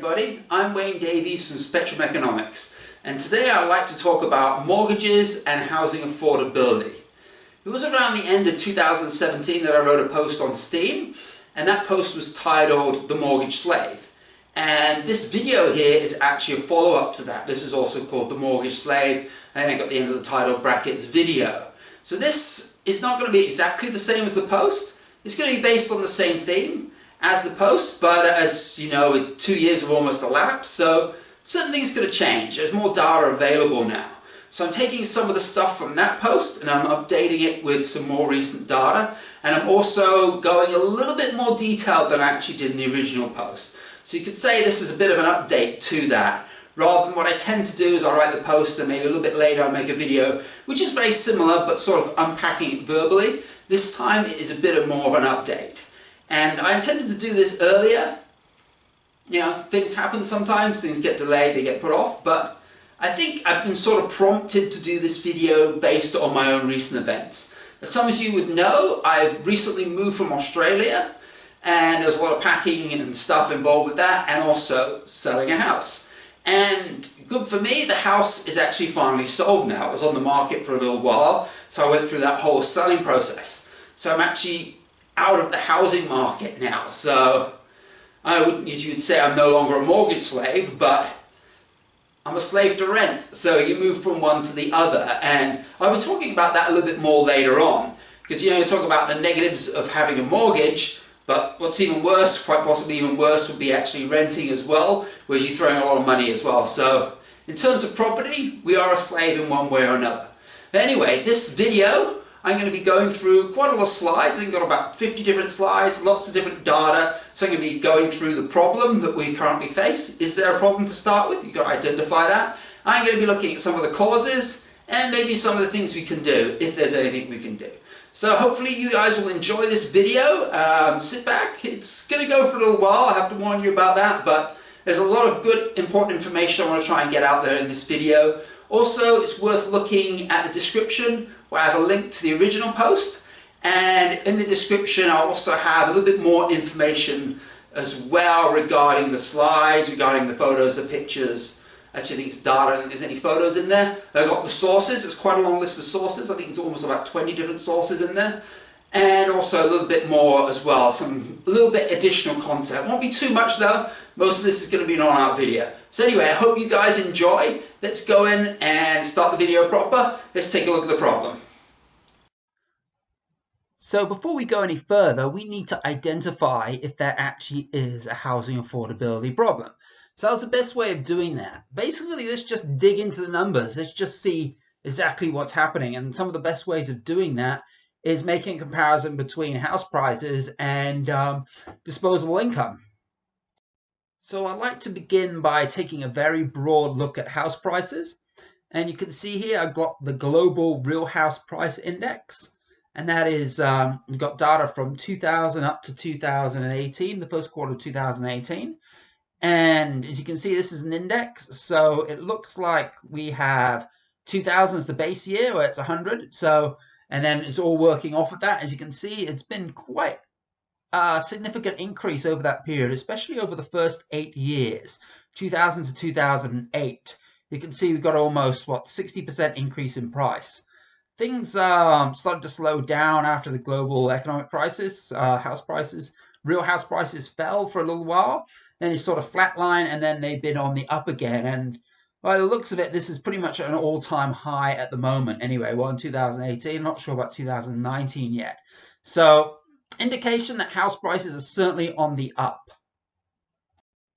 everybody, I'm Wayne Davies from Spectrum Economics, and today I'd like to talk about mortgages and housing affordability. It was around the end of 2017 that I wrote a post on Steam, and that post was titled The Mortgage Slave. And this video here is actually a follow-up to that. This is also called The Mortgage Slave, and I got the end of the title brackets video. So this is not going to be exactly the same as the post. It's going to be based on the same theme as the post, but as you know, 2 years have almost elapsed, so certain things going to change. There's more data available now. So I'm taking some of the stuff from that post and I'm updating it with some more recent data, and I'm also going a little bit more detailed than I actually did in the original post. So you could say this is a bit of an update to that. Rather than what I tend to do is I'll write the post and maybe a little bit later I'll make a video which is very similar but sort of unpacking it verbally. This time it is a bit more of an update. And I intended to do this earlier. You know, things happen sometimes, things get delayed, they get put off, but I think I've been sort of prompted to do this video based on my own recent events. As some of you would know, I've recently moved from Australia, and there's a lot of packing and stuff involved with that, and also selling a house. And good for me, the house is actually finally sold now. It was on the market for a little while, so I went through that whole selling process. So I'm actually out of the housing market now, so I wouldn't, as you would say, I'm no longer a mortgage slave, but I'm a slave to rent. So you move from one to the other, and I'll be talking about that a little bit more later on, because you talk about the negatives of having a mortgage, but what's even worse, quite possibly even worse, would be actually renting as well, where you're throwing a lot of money as well. So in terms of property, we are a slave in one way or another. But anyway, this video, I'm going to be going through quite a lot of slides. I think I've got about 50 different slides, lots of different data. So I'm going to be going through the problem that we currently face. Is there a problem to start with? You've got to identify that. I'm going to be looking at some of the causes and maybe some of the things we can do, if there's anything we can do. So hopefully you guys will enjoy this video. Sit back. It's going to go for a little while. I have to warn you about that, but there's a lot of good, important information I want to try and get out there in this video. Also, it's worth looking at the description, where I have a link to the original post, and in the description I'll also have a little bit more information as well regarding the slides, regarding the photos, the pictures. Actually, I think it's data, I don't think there's any photos in there. I've got the sources, it's quite a long list of sources. I think it's almost about 20 different sources in there. And also a little bit more as well, a little bit additional content. Won't be too much though. Most of this is going to be an on-out video. So anyway, I hope you guys enjoy. Let's go in and start the video proper. Let's take a look at the problem. So before we go any further, we need to identify if there actually is a housing affordability problem. So that's the best way of doing that. Basically, let's just dig into the numbers. Let's just see exactly what's happening. And some of the best ways of doing that is making a comparison between house prices and disposable income. So I'd like to begin by taking a very broad look at house prices. And you can see here I've got the global real house price index. And that is, we've got data from 2000 up to 2018, the first quarter of 2018. And as you can see, this is an index. So it looks like we have 2000 as the base year, where it's 100. So, and then it's all working off of that. As you can see, it's been quite a significant increase over that period, especially over the first 8 years, 2000 to 2008. You can see we've got almost, 60% increase in price. Things started to slow down after the global economic crisis. Real house prices fell for a little while, then it's sort of flatline, and then they've been on the up again. And by the looks of it, this is pretty much an all-time high at the moment. Anyway, well, in 2018, not sure about 2019 yet. So, indication that house prices are certainly on the up.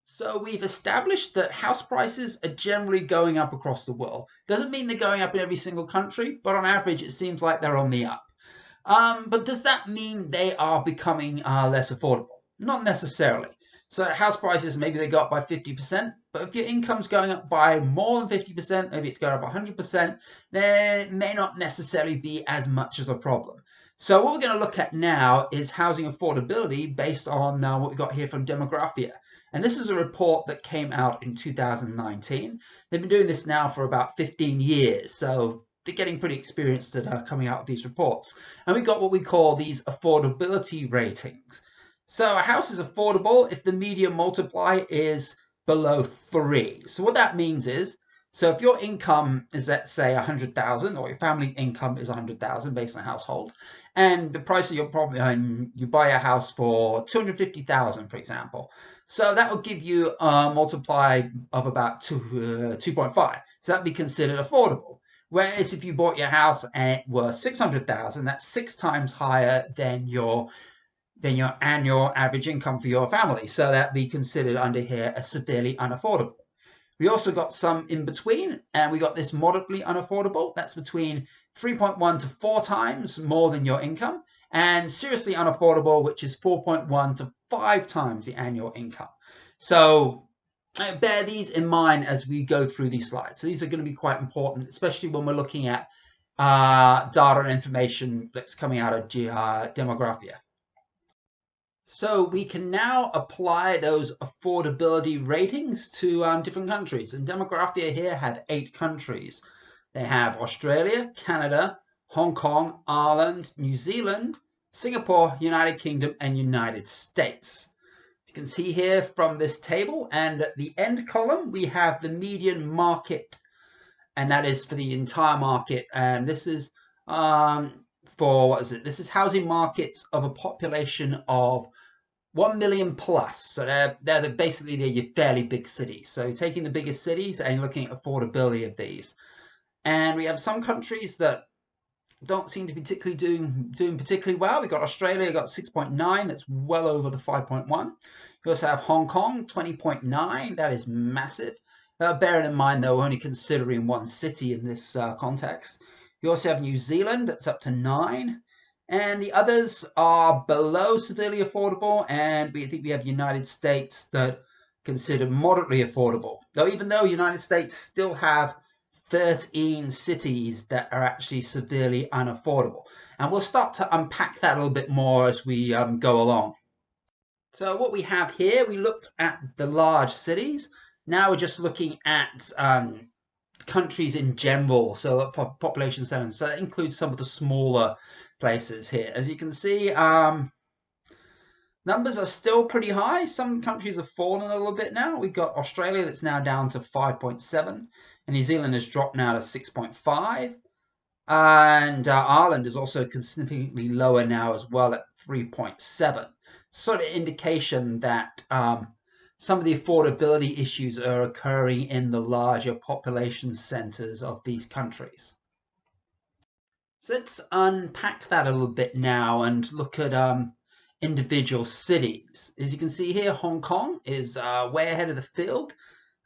So we've established that house prices are generally going up across the world. Doesn't mean they're going up in every single country, but on average it seems like they're on the up. But does that mean they are becoming less affordable? Not necessarily. So house prices, maybe they go up by 50%, but if your income's going up by more than 50%, maybe it's going up 100%, there may not necessarily be as much as a problem. So what we're going to look at now is housing affordability based on what we got here from Demographia. And this is a report that came out in 2019. They've been doing this now for about 15 years. So they're getting pretty experienced at coming out with these reports. And we got what we call these affordability ratings. So a house is affordable if the median multiplier is below 3. So what that means is, so if your income is, let's say, 100,000, or your family income is 100,000 based on household, and the price of your property, you buy a house for 250,000, for example. So that will give you a multiply of about 2.5. So that'd be considered affordable. Whereas if you bought your house and it was 600,000, that's 6 times higher than your annual average income for your family. So that'd be considered under here as severely unaffordable. We also got some in between, and we got this moderately unaffordable. That's between 3.1 to 4 times more than your income, and seriously unaffordable, which is 4.1 to 5 times the annual income. So bear these in mind as we go through these slides. So these are going to be quite important, especially when we're looking at data and information that's coming out of demographia. So we can now apply those affordability ratings to different countries. And Demographia here have 8 countries. They have Australia, Canada, Hong Kong, Ireland, New Zealand, Singapore, United Kingdom, and United States. You can see here from this table, and at the end column, we have the median market, and that is for the entire market. And this is for, what is it? This is housing markets of a population of 1 million plus. So they're basically your fairly big cities. So taking the biggest cities and looking at affordability of these. And we have some countries that don't seem to be particularly doing particularly well. We've got Australia, got 6.9, that's well over the 5.1. We also have Hong Kong, 20.9, that is massive. Bearing in mind, though, we're only considering one city in this context. You also have New Zealand, that's up to 9. And the others are below severely affordable, and we think we have United States that considered moderately affordable. Though even though United States still have 13 cities that are actually severely unaffordable. And we'll start to unpack that a little bit more as we go along. So what we have here, we looked at the large cities. Now we're just looking at countries in general, so population centers. So that includes some of the smaller places here. As you can see, numbers are still pretty high. Some countries have fallen a little bit now. We've got Australia that's now down to 5.7, and New Zealand has dropped now to 6.5. And Ireland is also significantly lower now as well at 3.7. Sort of indication that some of the affordability issues are occurring in the larger population centers of these countries. So let's unpack that a little bit now and look at individual cities. As you can see here, Hong Kong is way ahead of the field.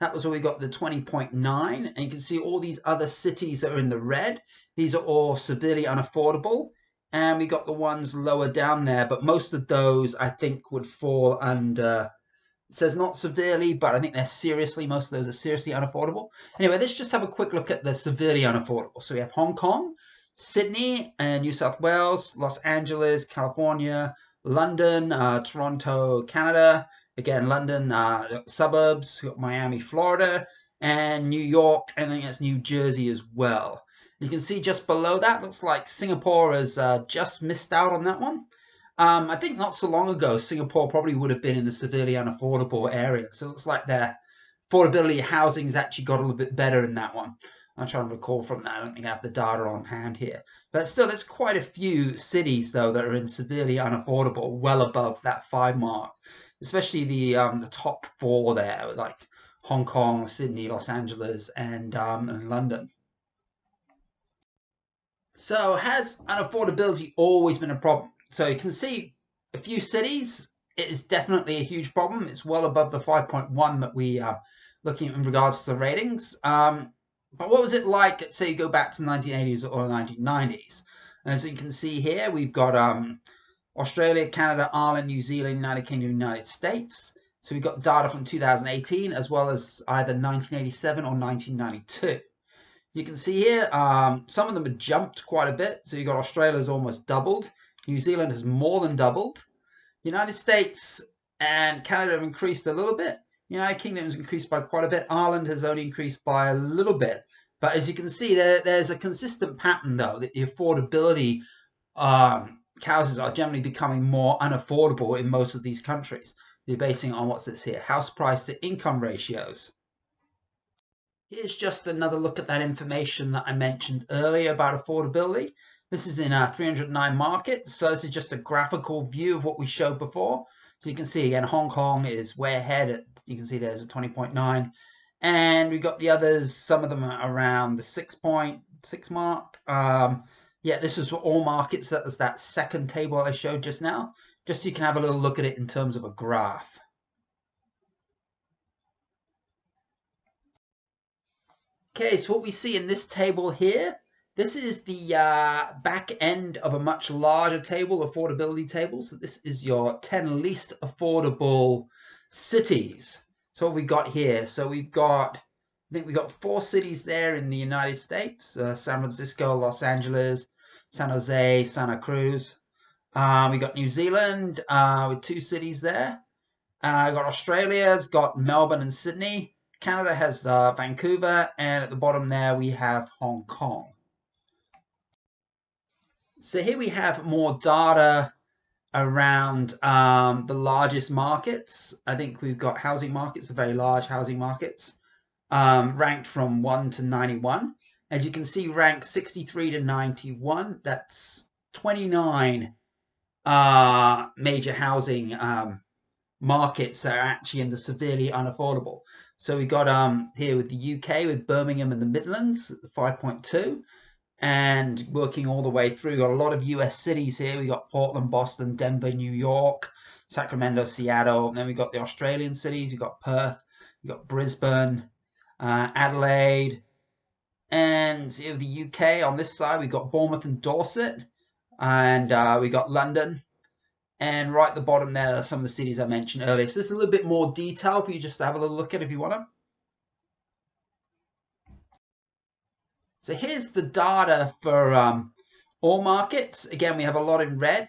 That was where we got the 20.9, and you can see all these other cities that are in the red. These are all severely unaffordable, and we got the ones lower down there, but most of those I think would fall under, it says not severely, but I think they're seriously, most of those are seriously unaffordable. Anyway, let's just have a quick look at the severely unaffordable. So we have Hong Kong, Sydney, and New South Wales, Los Angeles, California, London, Toronto, Canada, again, London, suburbs, Miami, Florida, and New York, and I think that's New Jersey as well. You can see just below that, looks like Singapore has just missed out on that one. I think not so long ago, Singapore probably would have been in the severely unaffordable area. So it looks like their affordability housing has actually got a little bit better in that one. I'm trying to recall from that. I don't think I have the data on hand here. But still, there's quite a few cities, though, that are in severely unaffordable, well above that 5 mark. Especially the top 4 there, like Hong Kong, Sydney, Los Angeles, and London. So has unaffordability always been a problem? So you can see a few cities, it is definitely a huge problem. It's well above the 5.1 that we are looking at in regards to the ratings. But what was it like, let's say you go back to the 1980s or the 1990s? And as you can see here, we've got Australia, Canada, Ireland, New Zealand, United Kingdom, United States. So we've got data from 2018 as well as either 1987 or 1992. You can see here, some of them have jumped quite a bit. So you've got Australia's almost doubled. New Zealand has more than doubled. United States and Canada have increased a little bit. United Kingdom has increased by quite a bit. Ireland has only increased by a little bit. But as you can see, there's a consistent pattern, though, that the affordability houses are generally becoming more unaffordable in most of these countries. You're basing it on what's this here, house price to income ratios. Here's just another look at that information that I mentioned earlier about affordability. This is in 309 markets, so this is just a graphical view of what we showed before. So you can see again, Hong Kong is way ahead. You can see there's a 20.9, and we got the others. Some of them are around the 6.6 mark. Yeah, this was for all markets. That was that second table I showed just now. Just so you can have a little look at it in terms of a graph. Okay, so what we see in this table here, this is the back end of a much larger table, affordability table. So this is your 10 least affordable cities. So what we got here, so we've got, I think we got 4 cities there in the United States, San Francisco, Los Angeles, San Jose, Santa Cruz. We got New Zealand with 2 cities there. We got Australia's got Melbourne and Sydney. Canada has Vancouver, and at the bottom there we have Hong Kong. So here we have more data around the largest markets. I think we've got housing markets, very large housing markets, ranked from 1 to 91. As you can see, ranked 63 to 91. That's 29 major housing markets that are actually in the severely unaffordable. So we got here with the UK, with Birmingham and the Midlands, 5.2, and working all the way through. Got a lot of US cities here. We got Portland, Boston, Denver, New York, Sacramento, Seattle. And then we got the Australian cities. We got Perth, we got Brisbane, Adelaide, and here with the UK on this side we got Bournemouth and Dorset, and we got London. And right at the bottom there are some of the cities I mentioned earlier. So this is a little bit more detail for you just to have a little look at if you want to. So here's the data for all markets. Again, we have a lot in red.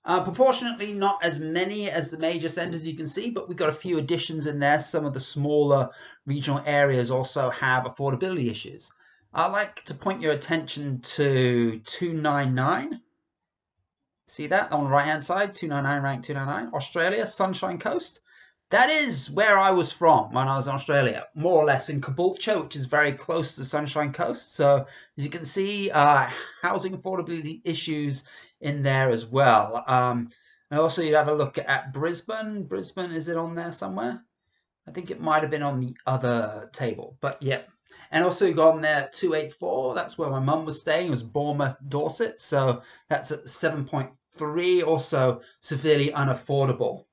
Proportionately not as many as the major centers you can see, but we've got a few additions in there. Some of the smaller regional areas also have affordability issues. I'd like to point your attention to 299. See that on the right hand side, 299, rank 299, Australia, Sunshine Coast. That is where I was from when I was in Australia, more or less in Caboolture, which is very close to Sunshine Coast. So as you can see, housing affordability issues in there as well. And also you'd have a look at Brisbane. Brisbane, is it on there somewhere? I think it might have been on the other table, but yeah. And also you got on there 284, that's where my mum was staying. It was Bournemouth, Dorset, so that's at 7.3, also severely unaffordable.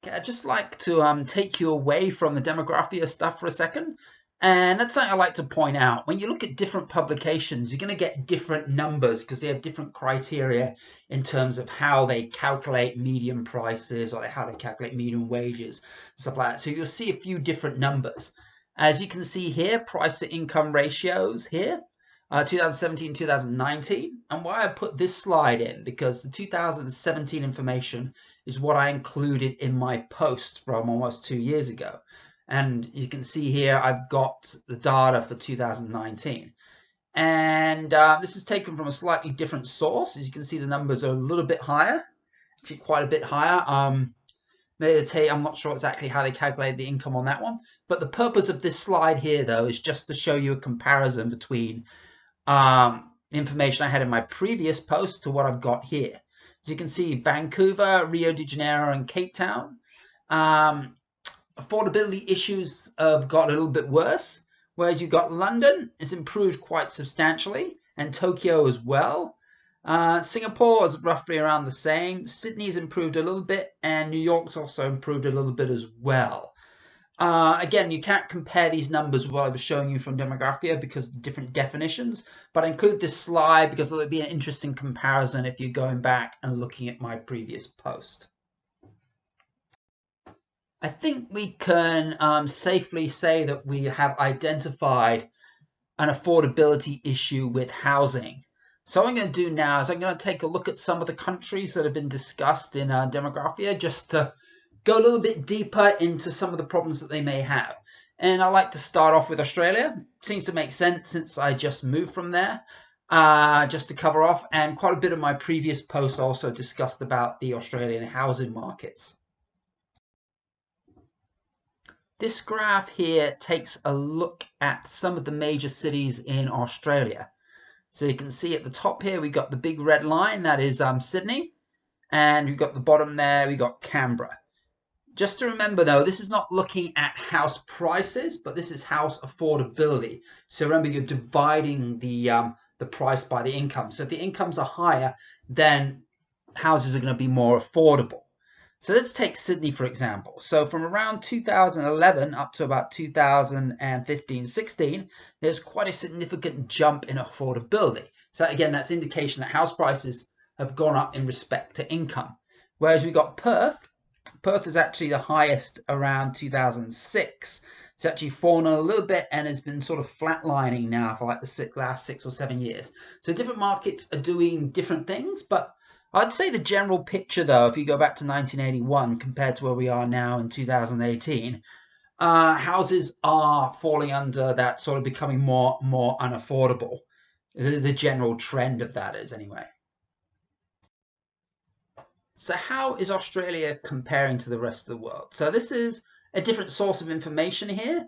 Okay, I'd just like to take you away from the demographia stuff for a second. And that's something I like to point out. When you look at different publications, you're going to get different numbers because they have different criteria in terms of how they calculate median prices or how they calculate median wages, stuff like that. So you'll see a few different numbers. As you can see here, price to income ratios here, 2017, 2019. And why I put this slide in, because the 2017 information is what I included in my post from almost 2 years ago. And you can see here, I've got the data for 2019. And this is taken from a slightly different source. As you can see, the numbers are a little bit higher, actually quite a bit higher. I'm not sure exactly how they calculated the income on that one. But the purpose of this slide here, though, is just to show you a comparison between information I had in my previous post to what I've got here. As you can see, Vancouver, Rio de Janeiro, and Cape Town. Affordability issues have got a little bit worse, whereas you've got London has improved quite substantially, and Tokyo as well. Singapore is roughly around the same. Sydney's improved a little bit, and New York's also improved a little bit as well. Again, you can't compare these numbers with what I was showing you from demographia because of different definitions, but I include this slide because it'll be an interesting comparison if you're going back and looking at my previous post. I think we can safely say that we have identified an affordability issue with housing. So what I'm going to do now is I'm going to take a look at some of the countries that have been discussed in demographia, just to go a little bit deeper into some of the problems that they may have. And I like to start off with Australia. Seems to make sense since I just moved from there, just to cover off. And quite a bit of my previous posts also discussed about the Australian housing markets. This graph here takes a look at some of the major cities in Australia. So you can see at the top here, we got the big red line, that is Sydney. And we've got the bottom there, we got Canberra. Just to remember though, this is not looking at house prices, but this is house affordability. So remember, you're dividing the price by the income. So if the incomes are higher, then houses are going to be more affordable. So let's take Sydney, for example. So from around 2011 up to about 2015-16, there's quite a significant jump in affordability. So again, that's indication that house prices have gone up in respect to income. Whereas we got Perth. Perth is actually the highest around 2006. It's actually fallen a little bit and has been sort of flatlining now for like the last 6 or 7 years. So different markets are doing different things, but I'd say the general picture, though, if you go back to 1981 compared to where we are now in 2018, houses are falling under that, sort of becoming more unaffordable. The general trend of that is, anyway. So how is Australia comparing to the rest of the world? So this is a different source of information here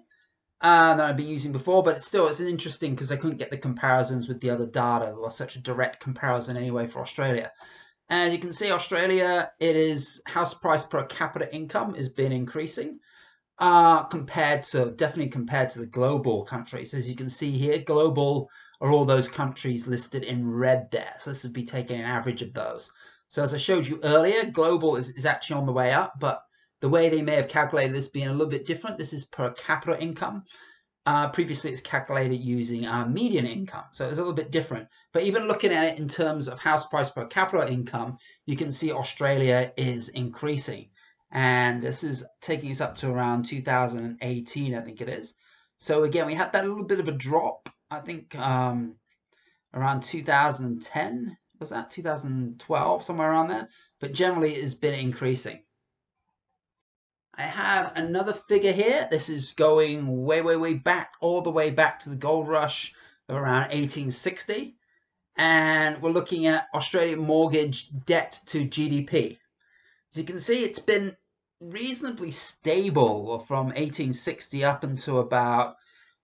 that I've been using before, but still it's interesting because I couldn't get the comparisons with the other data, or such a direct comparison anyway for Australia. As you can see, Australia, it is house price per capita income has been increasing definitely compared to the global countries. As you can see here, global are all those countries listed in red there. So this would be taking an average of those. So as I showed you earlier, global is actually on the way up, but the way they may have calculated this being a little bit different. This is per capita income. Previously, it's calculated using median income, so it's a little bit different. But even looking at it in terms of house price per capita income, you can see Australia is increasing. And this is taking us up to around 2018, I think it is. So again, we had that little bit of a drop, I think around 2010, was that 2012, somewhere around there. But generally, it has been increasing. I have another figure here. This is going way back, all the way back to the gold rush of around 1860. And we're looking at Australian mortgage debt to GDP. As you can see, it's been reasonably stable from 1860 up until about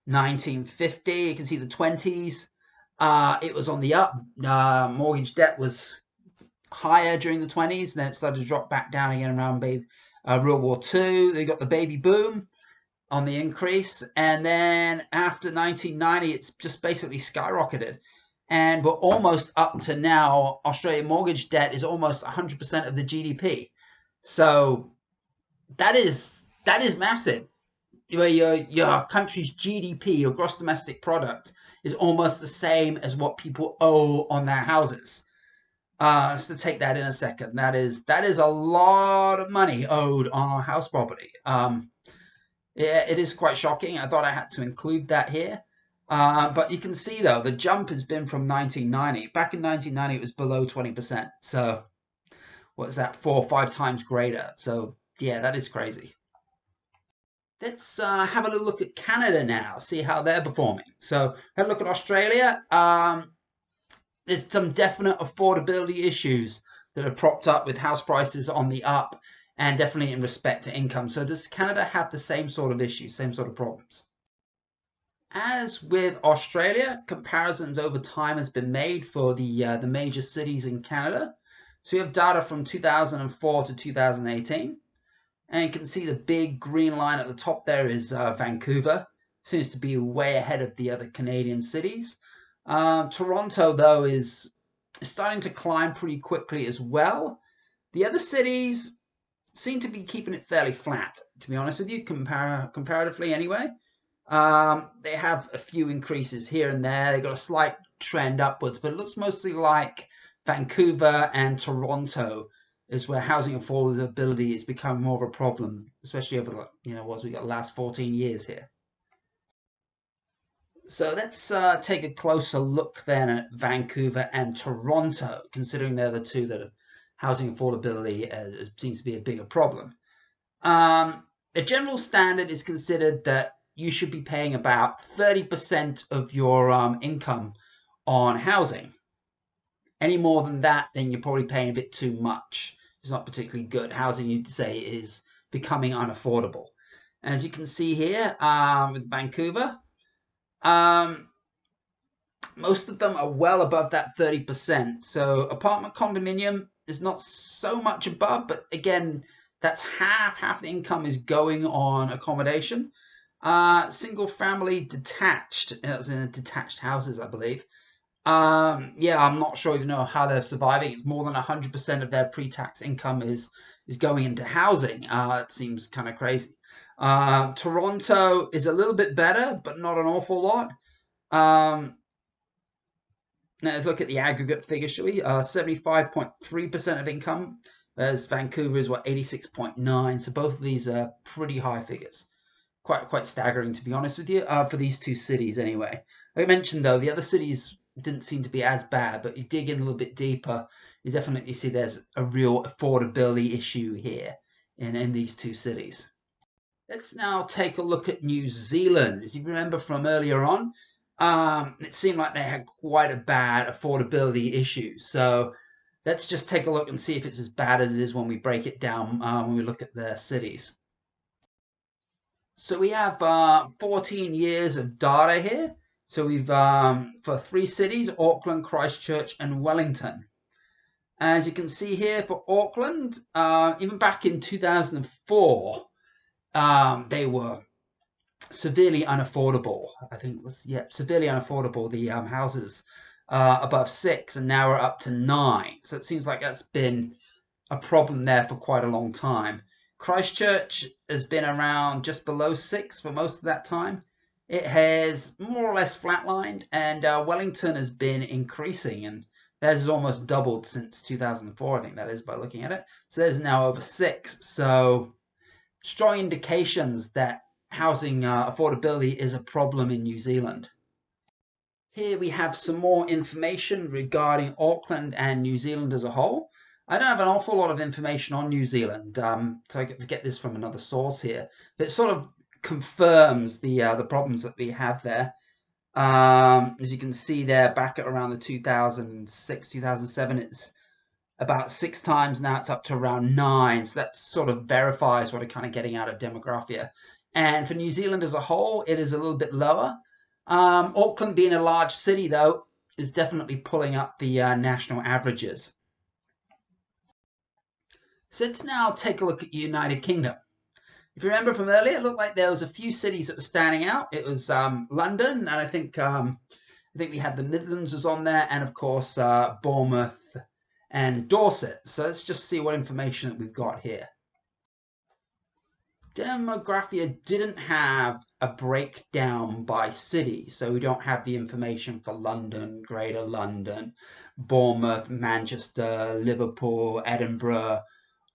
1950. You can see the 20s. It was on the up. Mortgage debt was higher during the 20s, and then it started to drop back down again around World War II. They got the baby boom on the increase, and then after 1990, it's just basically skyrocketed. And we're almost up to now, Australian mortgage debt is almost 100% of the GDP. So that is massive. Where your country's GDP, your gross domestic product, is almost the same as what people owe on their houses. Just to take that in a second, that is a lot of money owed on our house property. Yeah, it is quite shocking. I thought I had to include that here. But you can see, though, the jump has been from 1990. Back in 1990, it was below 20%. So what's that, 4 or 5 times greater? So yeah, that is crazy. Let's have a little look at Canada now, see how they're performing. So have a look at Australia. There's some definite affordability issues that are propped up with house prices on the up, and definitely in respect to income. So does Canada have the same sort of issues, same sort of problems? As with Australia, comparisons over time has been made for the major cities in Canada. So we have data from 2004 to 2018. And you can see the big green line at the top there is Vancouver. Seems to be way ahead of the other Canadian cities. Toronto, though, is starting to climb pretty quickly as well. The other cities seem to be keeping it fairly flat, to be honest with you, comparatively anyway. They have a few increases here and there. They've got a slight trend upwards, but it looks mostly like Vancouver and Toronto is where housing affordability is becoming more of a problem, especially over what we got the last 14 years here. So let's take a closer look then at Vancouver and Toronto, considering they're the two that have housing affordability seems to be a bigger problem. A general standard is considered that you should be paying about 30% of your income on housing. Any more than that, then you're probably paying a bit too much. It's not particularly good. Housing, you'd say, is becoming unaffordable. As you can see here with Vancouver, most of them are well above that 30%. So apartment condominium is not so much above, but again, that's half the income is going on accommodation. Single family detached, it was in detached houses, I believe. Yeah, I'm not sure even know how they're surviving. It's more than 100% of their pre-tax income is going into housing. It seems kind of crazy. Toronto is a little bit better, but not an awful lot. Now let's look at the aggregate figure, shall we? 75.3% of income, whereas Vancouver is 86.9. So both of these are pretty high figures. Quite staggering, to be honest with you, for these two cities anyway. Like I mentioned though, the other cities didn't seem to be as bad, but you dig in a little bit deeper, you definitely see there's a real affordability issue here in these two cities. Let's now take a look at New Zealand. As you remember from earlier on, it seemed like they had quite a bad affordability issue. So let's just take a look and see if it's as bad as it is when we break it down when we look at their cities. So we have 14 years of data here. So we've for 3 cities, Auckland, Christchurch, and Wellington. As you can see here for Auckland, even back in 2004, they were severely unaffordable. I think it was, yeah, severely unaffordable, the houses above 6, and now we're up to 9. So it seems like that's been a problem there for quite a long time. Christchurch has been around just below 6 for most of that time. It has more or less flatlined, and Wellington has been increasing, and theirs has almost doubled since 2004, I think that is, by looking at it. So there's now over 6. So strong indications that housing affordability is a problem in New Zealand. Here we have some more information regarding Auckland and New Zealand as a whole. I don't have an awful lot of information on New Zealand, so I get to get this from another source here. But it sort of confirms the problems that we have there. As you can see there, back at around the 2006, 2007, it's about 6 times. Now it's up to around 9. So that sort of verifies what I'm kind of getting out of demographics. And for New Zealand as a whole, it is a little bit lower. Auckland, being a large city, though, is definitely pulling up the national averages. So let's now take a look at United Kingdom. If you remember from earlier, it looked like there was a few cities that were standing out. It was London, and I think we had the Midlands was on there, and of course Bournemouth and Dorset. So let's just see what information that we've got here. Demographia didn't have a breakdown by city, so we don't have the information for London, Greater London, Bournemouth, Manchester, Liverpool, Edinburgh,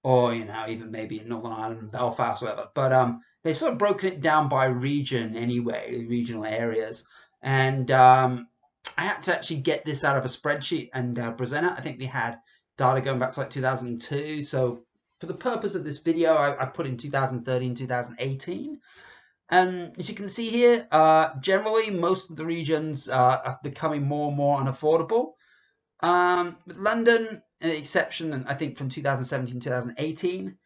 or even maybe Northern Ireland, Belfast, whatever. But they sort of broken it down by region anyway, regional areas. And I had to actually get this out of a spreadsheet and present it. I think we had data going back to like 2002. So for the purpose of this video, I put in 2013, 2018. And as you can see here, generally most of the regions are becoming more and more unaffordable. With London, an exception, and I think from 2017, 2018,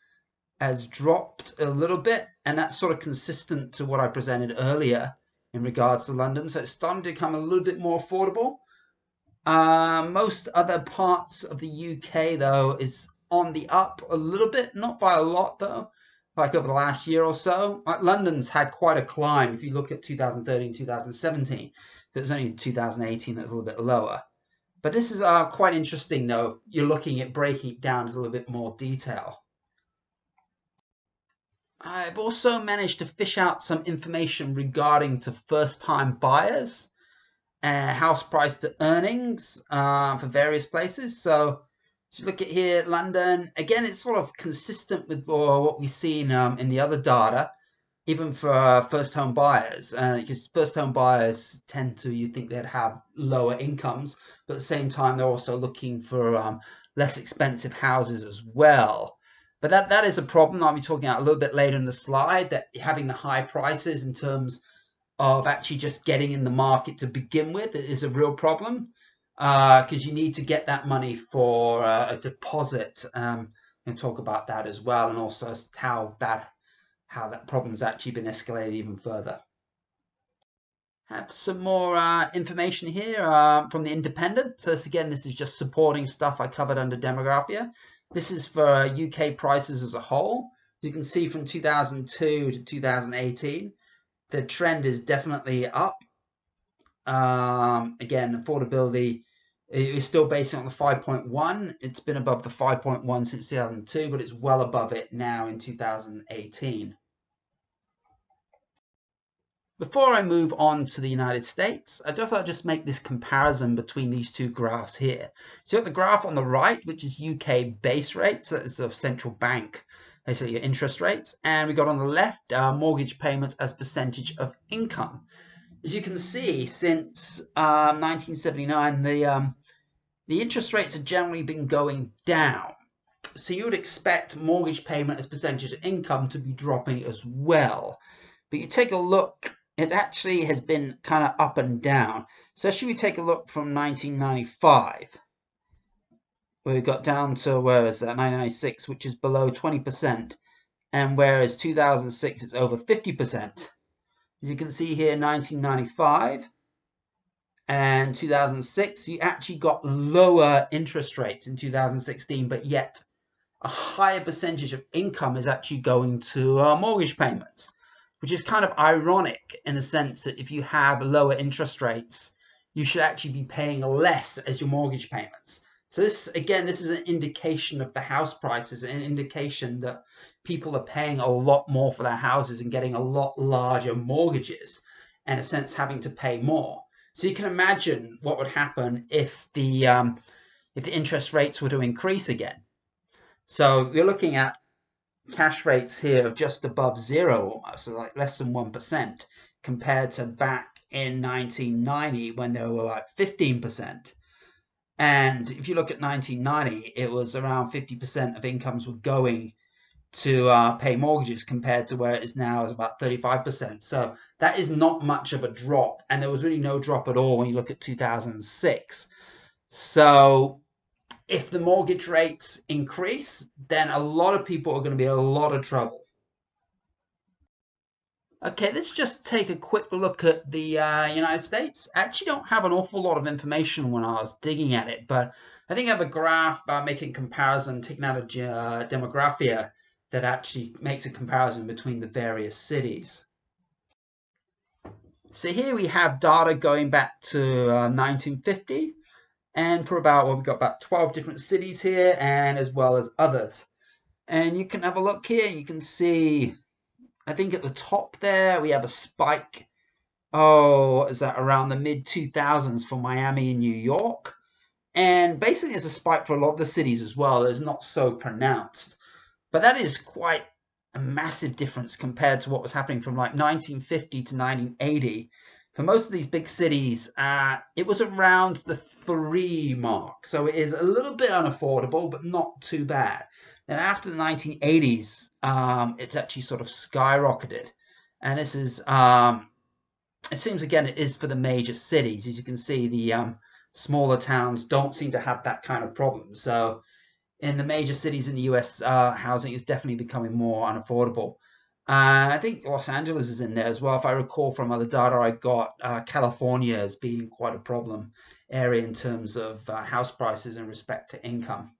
has dropped a little bit, and that's sort of consistent to what I presented earlier in regards to London. So it's starting to become a little bit more affordable. Most other parts of the UK, though, is on the up a little bit, not by a lot, though, like over the last year or so. Like London's had quite a climb if you look at 2013, 2017. So it's only 2018 that's a little bit lower. But this is quite interesting, though. You're looking at breaking it down into a little bit more detail. I've also managed to fish out some information regarding to first-time buyers, house price to earnings for various places. So if you look at here, London, again, it's sort of consistent with what we've seen in the other data, even for first home buyers, because first home buyers tend to, you think they'd have lower incomes, but at the same time, they're also looking for less expensive houses as well. But that is a problem I'll be talking about a little bit later in the slide, that having the high prices in terms of actually just getting in the market to begin with is a real problem, because you need to get that money for a deposit, and talk about that as well, and also how that how that problem's actually been escalated even further. Have some more information here from the Independent. So this is just supporting stuff I covered under demographia. This is for UK prices as a whole. As you can see, from 2002 to 2018, the trend is definitely up. Again, affordability is still based on the 5.1. It's been above the 5.1 since 2002, but it's well above it now in 2018. Before I move on to the United States, I thought I'd just make this comparison between these two graphs here. So you have the graph on the right, which is UK base rates, that is of central bank, basically your interest rates, and we got on the left mortgage payments as percentage of income. As you can see, since 1979, the interest rates have generally been going down. So you would expect mortgage payment as percentage of income to be dropping as well. But you take a look, it actually has been kind of up and down. So should we take a look from 1995, where we got down to, where is that, 1996, which is below 20%, and whereas 2006 it's over 50%. As you can see here, 1995 and 2006, you actually got lower interest rates in 2016, but yet a higher percentage of income is actually going to mortgage payments, which is kind of ironic in the sense that if you have lower interest rates, you should actually be paying less as your mortgage payments. So this is an indication of the house prices, an indication that people are paying a lot more for their houses and getting a lot larger mortgages, and in a sense having to pay more. So you can imagine what would happen if the interest rates were to increase again. So we're looking at cash rates here of just above zero almost, so like less than 1%, compared to back in 1990 when they were like 15%. And if you look at 1990, it was around 50% of incomes were going to pay mortgages, compared to where it is now is about 35%. So that is not much of a drop, and there was really no drop at all when you look at 2006. So if the mortgage rates increase, then a lot of people are going to be in a lot of trouble. Okay, let's just take a quick look at the United States. I actually don't have an awful lot of information when I was digging at it, but I think I have a graph making comparison, taking out a demographia that actually makes a comparison between the various cities. So here we have data going back to 1950, and for about, well, we've got about 12 different cities here, and as well as others. And you can have a look here, you can see, I think at the top there, we have a spike. Oh, what is that, around the mid-2000s for Miami and New York. And basically there's a spike for a lot of the cities as well. It's not so pronounced. But that is quite a massive difference compared to what was happening from like 1950 to 1980. For most of these big cities, it was around the 3 mark. So it is a little bit unaffordable, but not too bad. Then after the 1980s, it's actually sort of skyrocketed. And this is, it seems again, it is for the major cities. As you can see, the smaller towns don't seem to have that kind of problem. So in the major cities in the US, housing is definitely becoming more unaffordable. I think Los Angeles is in there as well. If I recall from other data I got, California as being quite a problem area in terms of house prices in respect to income.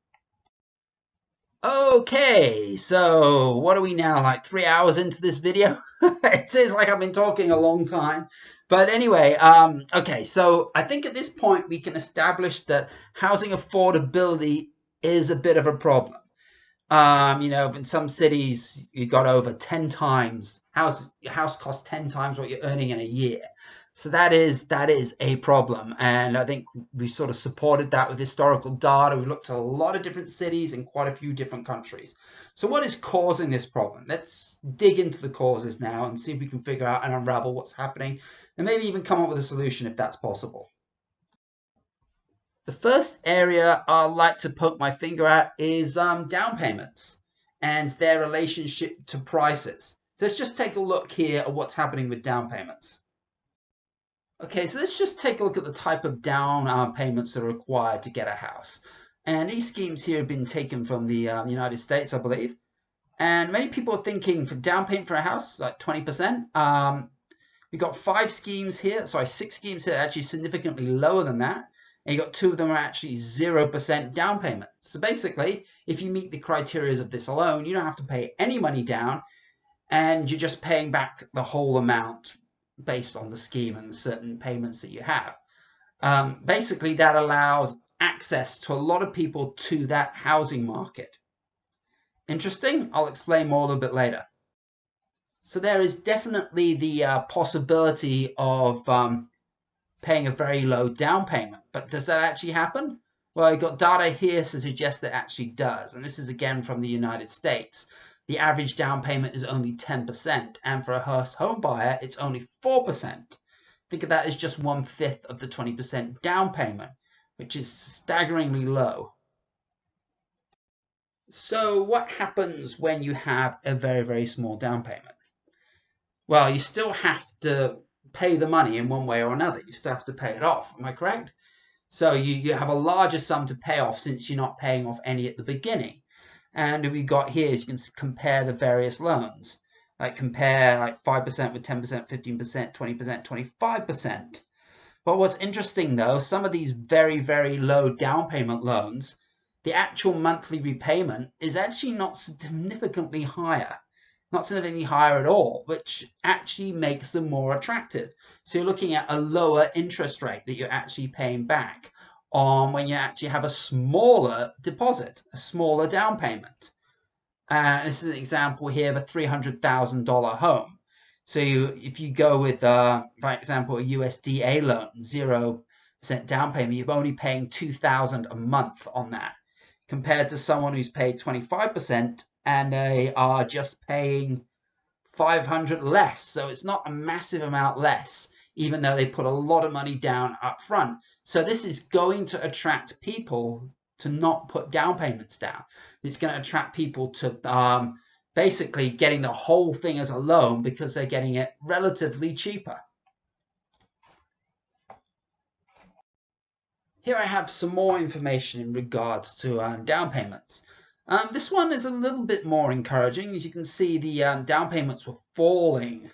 Okay, so what are we now, like 3 hours into this video? It seems like I've been talking a long time. But anyway, okay, so I think at this point we can establish that housing affordability is a bit of a problem. You know, in some cities you got over 10 times, your house costs 10 times what you're earning in a year. So that is a problem, and I think we sort of supported that with historical data. We looked at a lot of different cities in quite a few different countries. So what is causing this problem? Let's dig into the causes now and see if we can figure out and unravel what's happening, and maybe even come up with a solution if that's possible. The first area I like to poke my finger at is down payments and their relationship to prices. So let's just take a look here at what's happening with down payments. Okay, so let's just take a look at the type of down payments that are required to get a house. And these schemes here have been taken from the United States, I believe. And many people are thinking for down payment for a house, like 20%. We've got 6 schemes here, actually significantly lower than that. And you got 2 of them are actually 0% down payment. So basically, if you meet the criteria of this alone, you don't have to pay any money down, and you're just paying back the whole amount based on the scheme and certain payments that you have. Basically, that allows access to a lot of people to that housing market. Interesting? I'll explain more a little bit later. So there is definitely the possibility of paying a very low down payment. But does that actually happen? Well, I've got data here to suggest that it actually does. And this is again from the United States. The average down payment is only 10%. And for a first home buyer, it's only 4%. Think of that as just 1/5 of the 20% down payment, which is staggeringly low. So what happens when you have a very, very small down payment? Well, you still have to pay the money in one way or another. You still have to pay it off. Am I correct? So you have a larger sum to pay off since you're not paying off any at the beginning. And we got here is you can compare the various loans. Like compare like 5% with 10%, 15%, 20%, 25%. But what's interesting though, some of these very, very low down payment loans, the actual monthly repayment is actually not significantly higher. Not significantly higher at all, which actually makes them more attractive. So you're looking at a lower interest rate that you're actually paying back on when you actually have a smaller deposit, a smaller down payment. This is an example here of a $300,000 home. So if you go with, for example, a USDA loan, 0% down payment, you're only paying $2,000 a month on that, compared to someone who's paid 25% and they are just paying $500 less. So it's not a massive amount less, even though they put a lot of money down up front. So this is going to attract people to not put down payments down. It's going to attract people to basically getting the whole thing as a loan because they're getting it relatively cheaper. Here I have some more information in regards to down payments. This one is a little bit more encouraging. As you can see, the down payments were falling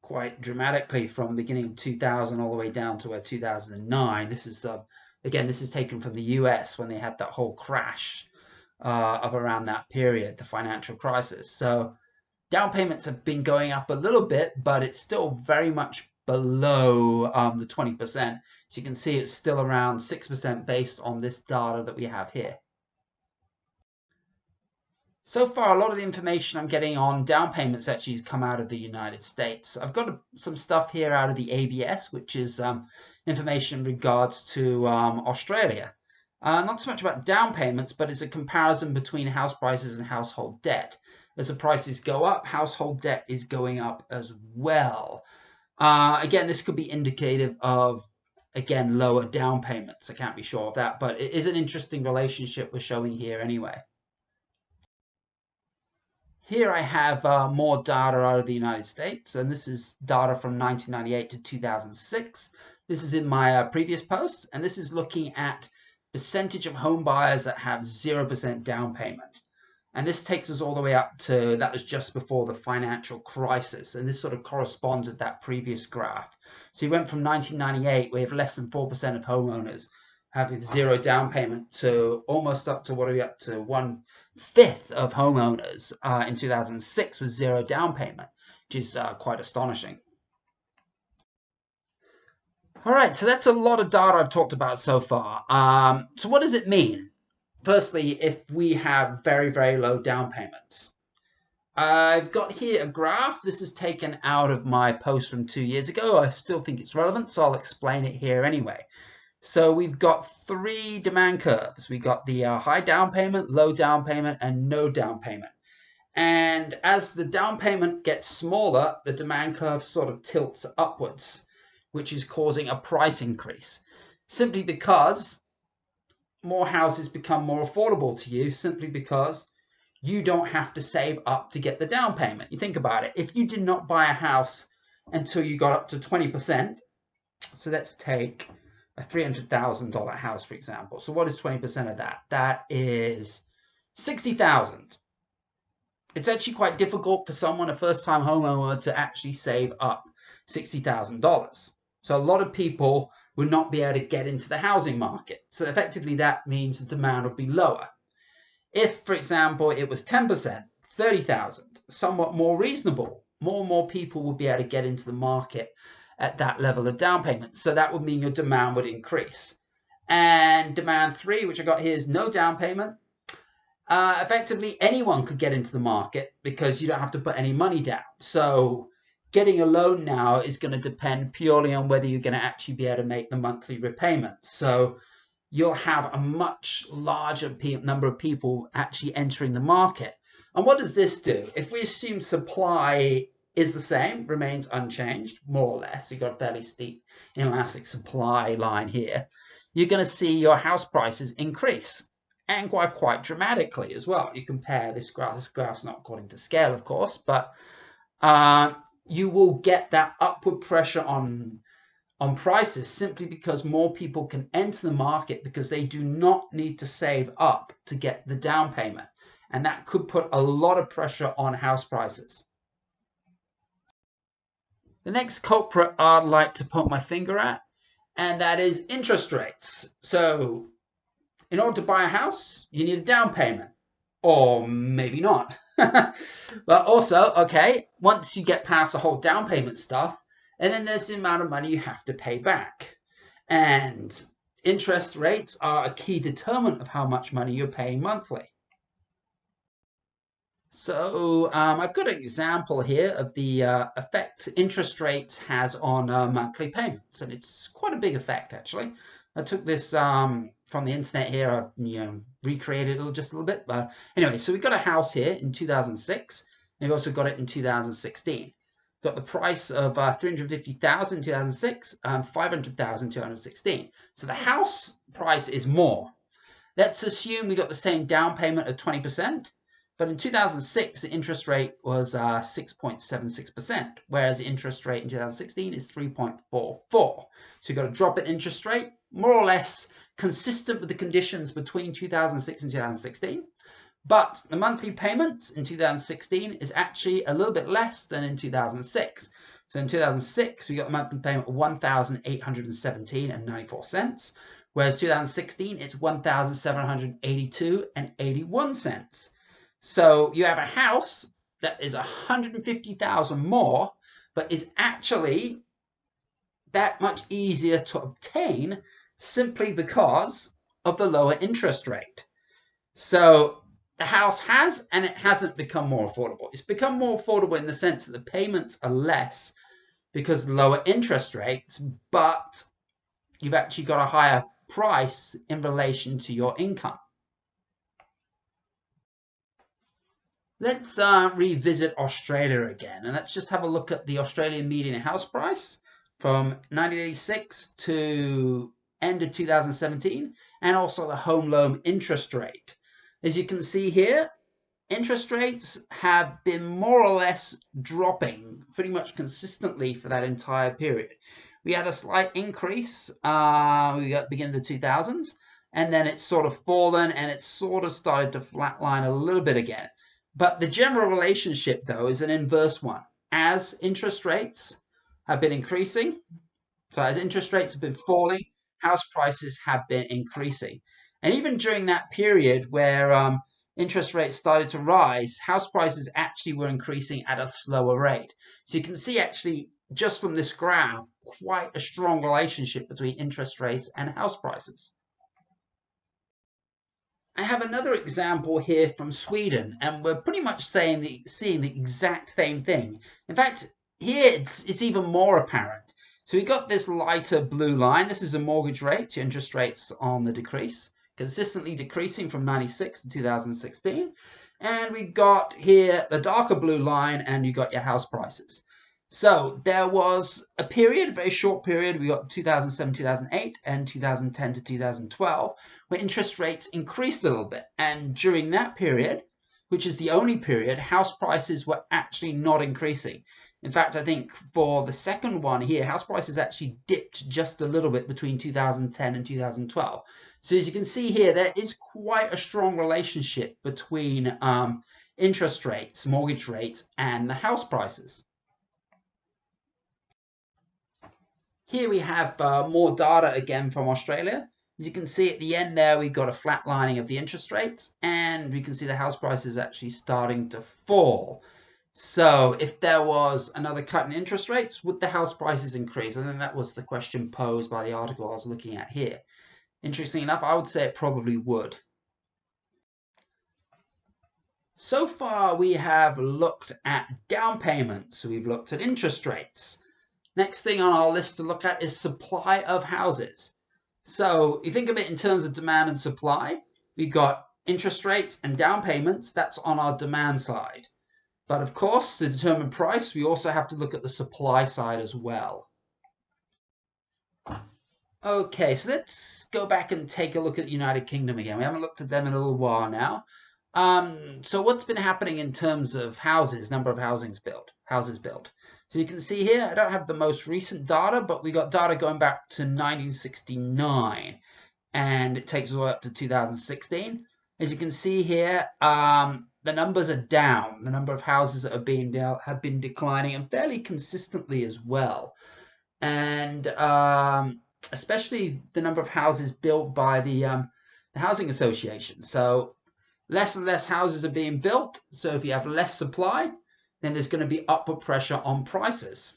quite dramatically from the beginning of 2000 all the way down to 2009. This is, again, this is taken from the US when they had that whole crash of around that period, the financial crisis. So down payments have been going up a little bit, but it's still very much below the 20%. So you can see it's still around 6% based on this data that we have here. So far, a lot of the information I'm getting on down payments actually has come out of the United States. I've got some stuff here out of the ABS, which is information in regards to Australia. Not so much about down payments, but it's a comparison between house prices and household debt. As the prices go up, household debt is going up as well. Again, this could be indicative of, again, lower down payments. I can't be sure of that, but it is an interesting relationship we're showing here anyway. Here I have more data out of the United States, and this is data from 1998 to 2006. This is in my previous post, and this is looking at percentage of home buyers that have 0% down payment. And this takes us all the way up to, that was just before the financial crisis, and this sort of corresponds with that previous graph. So you went from 1998, we have less than 4% of homeowners having 0 down payment, to almost up to, what are we up to, 1/5 of homeowners in 2006 with 0 down payment, which is quite astonishing. All right, so that's a lot of data I've talked about so far. So what does it mean? Firstly, if we have very, very low down payments. I've got here a graph. This is taken out of my post from 2 years ago. I still think it's relevant, so I'll explain it here anyway. So we've got 3 demand curves. We've got the high down payment, low down payment, and no down payment. And as the down payment gets smaller, the demand curve sort of tilts upwards, which is causing a price increase. Simply because more houses become more affordable to you, simply because you don't have to save up to get the down payment. You think about it. If you did not buy a house until you got up to 20%, so let's take a $300,000 house, for example. So what is 20% of that? That is $60,000. it's actually quite difficult for someone, a first-time homeowner, to actually save up $60,000. So a lot of people would not be able to get into the housing market. So effectively that means the demand would be lower. If, for example, it was 10%, 30,000, somewhat more reasonable, more and more people would be able to get into the market at that level of down payment. So that would mean your demand would increase. And demand 3, which I got here, is no down payment. Effectively, anyone could get into the market because you don't have to put any money down. So getting a loan now is going to depend purely on whether you're going to actually be able to make the monthly repayments. So you'll have a much larger number of people actually entering the market. And what does this do? If we assume supply is the same, remains unchanged, more or less, you've got a fairly steep inelastic supply line here, you're going to see your house prices increase, and quite dramatically as well. You compare this graph's not according to scale, of course, but you will get that upward pressure on prices simply because more people can enter the market because they do not need to save up to get the down payment. And that could put a lot of pressure on house prices. The next culprit I'd like to put my finger at, and that is interest rates. So in order to buy a house, you need a down payment, or maybe not. But also, okay, once you get past the whole down payment stuff, and then there's the amount of money you have to pay back. And interest rates are a key determinant of how much money you're paying monthly. So I've got an example here of the effect interest rates has on monthly payments, and it's quite a big effect actually. I took this from the internet here. I've recreated it just a little bit, but anyway. So we got a house here in 2006. And we've also got it in 2016. Got the price of 350,000 in 2006 and 500,000 in 2016. So the house price is more. Let's assume we got the same down payment of 20%. But in 2006, the interest rate was 6.76%, whereas the interest rate in 2016 is 3.44. So you've got a drop in interest rate, more or less consistent with the conditions between 2006 and 2016. But the monthly payments in 2016 is actually a little bit less than in 2006. So in 2006, we got a monthly payment of $1,817.94, whereas 2016, it's $1,782.81. So you have a house that is $150,000 more, but is actually that much easier to obtain simply because of the lower interest rate. So the house has and it hasn't become more affordable. It's become more affordable in the sense that the payments are less because of lower interest rates, but you've actually got a higher price in relation to your income. Let's revisit Australia again, and let's just have a look at the Australian median house price from 1986 to end of 2017, and also the home loan interest rate. As you can see here, interest rates have been more or less dropping pretty much consistently for that entire period. We had a slight increase, we got beginning of the 2000s, and then it's sort of fallen, and it's sort of started to flatline a little bit again. But the general relationship, though, is an inverse one. As interest rates have been increasing, so as interest rates have been falling, house prices have been increasing. And even during that period where interest rates started to rise, house prices actually were increasing at a slower rate. So you can see actually just from this graph, quite a strong relationship between interest rates and house prices. I have another example here from Sweden, and we're pretty much seeing the exact same thing. In fact, here it's even more apparent. So we got this lighter blue line. This is the mortgage rate, your interest rates on the decrease, consistently decreasing from 96 to 2016. And we got here the darker blue line, and you got your house prices. So there was a period, a very short period, we got 2007, 2008, and 2010 to 2012, where interest rates increased a little bit. And during that period, which is the only period, house prices were actually not increasing. In fact, I think for the second one here, house prices actually dipped just a little bit between 2010 and 2012. So as you can see here, there is quite a strong relationship between interest rates, mortgage rates, and the house prices. Here we have more data again from Australia. As you can see at the end there, we've got a flatlining of the interest rates, and we can see the house prices actually starting to fall. So if there was another cut in interest rates, would the house prices increase? And then that was the question posed by the article I was looking at here. Interesting enough, I would say it probably would. So far, we have looked at down payments. We've looked at interest rates. Next thing on our list to look at is supply of houses. So you think of it in terms of demand and supply. We've got interest rates and down payments. That's on our demand side. But of course, to determine price, we also have to look at the supply side as well. Okay, so let's go back and take a look at the United Kingdom again. We haven't looked at them in a little while now. So what's been happening in terms of houses, number of houses built? So you can see here, I don't have the most recent data, but we got data going back to 1969, and it takes us all up to 2016. As you can see here, the numbers are down. The number of houses that are being built have been declining, and fairly consistently as well. And especially the number of houses built by the housing association. So less and less houses are being built. So if you have less supply, then there's going to be upward pressure on prices.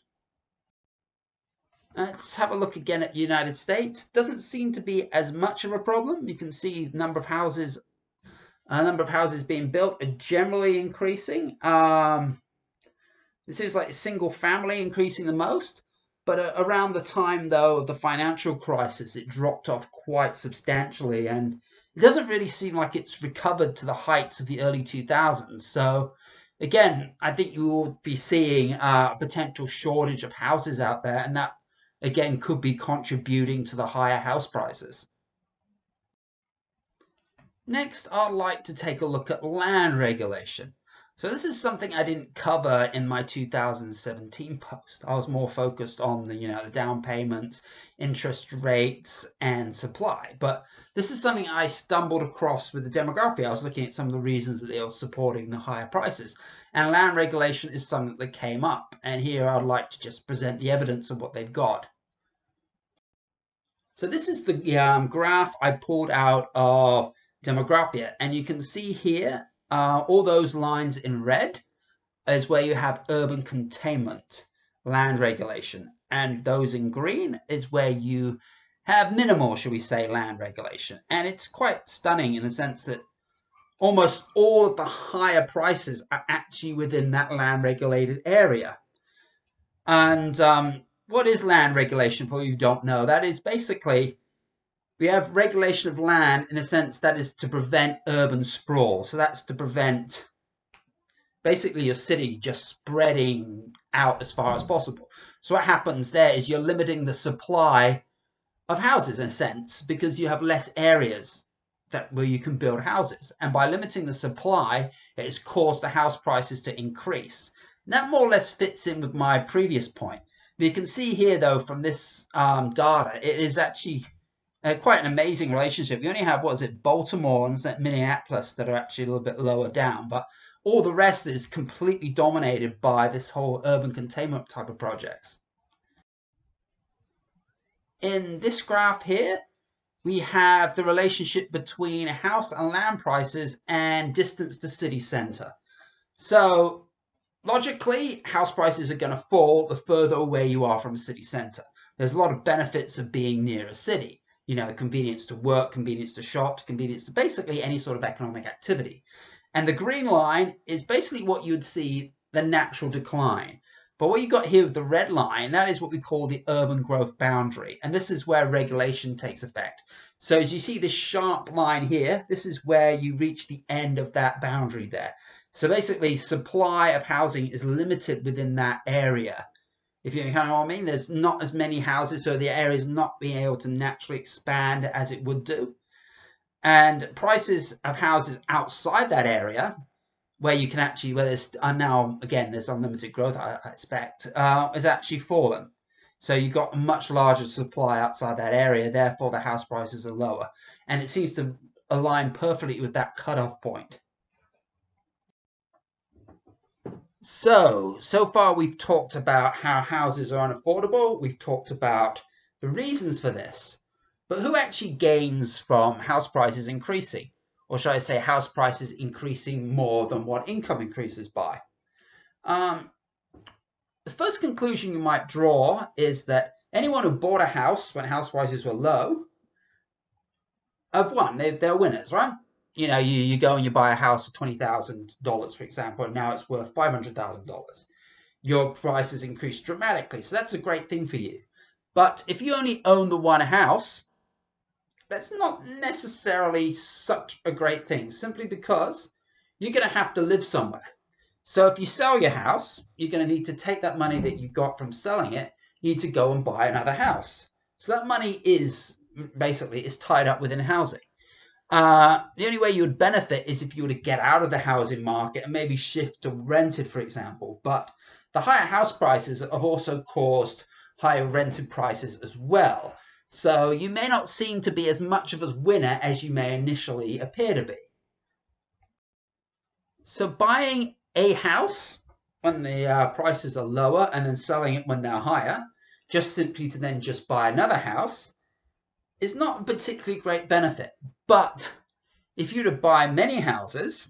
Let's have a look again at the United States. Doesn't seem to be as much of a problem. You can see the number of houses being built are generally increasing. This is like single family increasing the most, but around the time though of the financial crisis, it dropped off quite substantially, and it doesn't really seem like it's recovered to the heights of the early 2000s. So again, I think you will be seeing a potential shortage of houses out there, and that again could be contributing to the higher house prices. Next, I'd like to take a look at land regulation. So this is something I didn't cover in my 2017 post. I was more focused on the down payments, interest rates, and supply. But this is something I stumbled across with the demography. I was looking at some of the reasons that they were supporting the higher prices. And land regulation is something that came up. And here I'd like to just present the evidence of what they've got. So this is the graph I pulled out of Demographia, and you can see here all those lines in red is where you have urban containment land regulation, and those in green is where you have minimal, shall we say, land regulation. And it's quite stunning in the sense that almost all of the higher prices are actually within that land regulated area. And what is land regulation, for you who don't know? That is basically, we have regulation of land in a sense that is to prevent urban sprawl. So that's to prevent basically your city just spreading out as far as possible. So what happens there is you're limiting the supply of houses in a sense, because you have less areas where you can build houses. And by limiting the supply, it has caused the house prices to increase. And that more or less fits in with my previous point. But you can see here, though, from this data, it is actually quite an amazing relationship. You only have, Baltimore and Minneapolis that are actually a little bit lower down, but all the rest is completely dominated by this whole urban containment type of projects. In this graph here, we have the relationship between house and land prices and distance to city center. So logically, house prices are going to fall the further away you are from a city center. There's a lot of benefits of being near a city. Convenience to work, convenience to shops, convenience to basically any sort of economic activity. And the green line is basically what you would see the natural decline. But what you got here with the red line, that is what we call the urban growth boundary. And this is where regulation takes effect. So as you see this sharp line here, this is where you reach the end of that boundary there. So basically, supply of housing is limited within that area. If you kind of know what I mean, there's not as many houses, so the area is not being able to naturally expand as it would do. And prices of houses outside that area, where there's unlimited growth, I expect, is actually fallen. So you've got a much larger supply outside that area, therefore the house prices are lower. And it seems to align perfectly with that cutoff point. So far we've talked about how houses are unaffordable. We've talked about the reasons for this. But who actually gains from house prices increasing? Or should I say house prices increasing more than what income increases by? The first conclusion you might draw is that anyone who bought a house when house prices were low have won. They're winners, right? You know, you go and you buy a house for $20,000, for example, and now it's worth $500,000. Your price has increased dramatically. So that's a great thing for you. But if you only own the one house, that's not necessarily such a great thing, simply because you're going to have to live somewhere. So if you sell your house, you're going to need to take that money that you got from selling it, you need to go and buy another house. So that money is basically tied up within housing. The only way you would benefit is if you were to get out of the housing market and maybe shift to rented, for example. But the higher house prices have also caused higher rented prices as well. So you may not seem to be as much of a winner as you may initially appear to be. So buying a house when the prices are lower and then selling it when they're higher, just simply to then just buy another house, is not a particularly great benefit. But if you were to buy many houses,